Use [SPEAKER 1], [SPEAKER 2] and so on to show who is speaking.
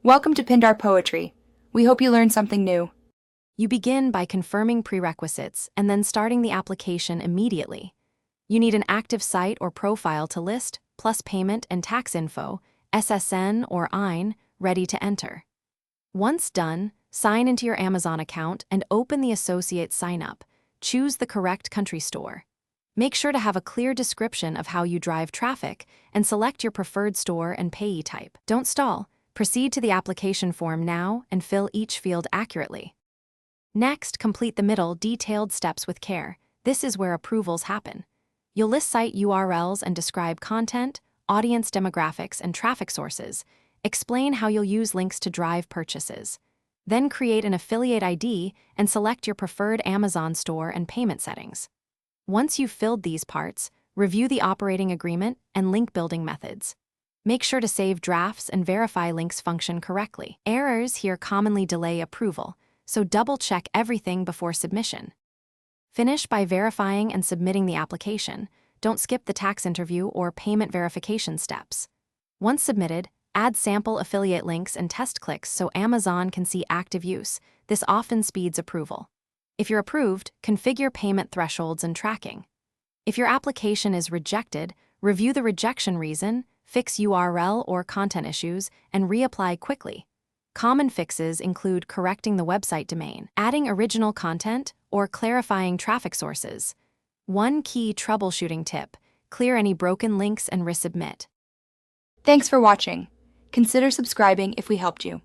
[SPEAKER 1] Welcome to Pindar Poetry. We hope you learned something new.
[SPEAKER 2] You begin by confirming prerequisites and then starting the application immediately. You need an active site or profile to list, plus payment and tax info, SSN or EIN, ready to enter. Once done, sign into your Amazon account and open the associate sign-up. Choose the correct country store. Make sure to have a clear description of how you drive traffic and select your preferred store and payee type. Don't stall. Proceed to the application form now and fill each field accurately. Next, complete the middle, detailed steps with care. This is where approvals happen. You'll list site URLs and describe content, audience demographics, and traffic sources. Explain how you'll use links to drive purchases. Then create an affiliate ID and select your preferred Amazon store and payment settings. Once you've filled these parts, review the operating agreement and link building methods. Make sure to save drafts and verify links function correctly. Errors here commonly delay approval, so double-check everything before submission. Finish by verifying and submitting the application. Don't skip the tax interview or payment verification steps. Once submitted, add sample affiliate links and test clicks so Amazon can see active use. This often speeds approval. If you're approved, configure payment thresholds and tracking. If your application is rejected, review the rejection reason, fix URL or content issues, and reapply quickly. Common fixes include correcting the website domain, adding original content, or clarifying traffic sources. One key troubleshooting tip: clear any broken links and resubmit.
[SPEAKER 1] Thanks for watching. Consider subscribing if we helped you.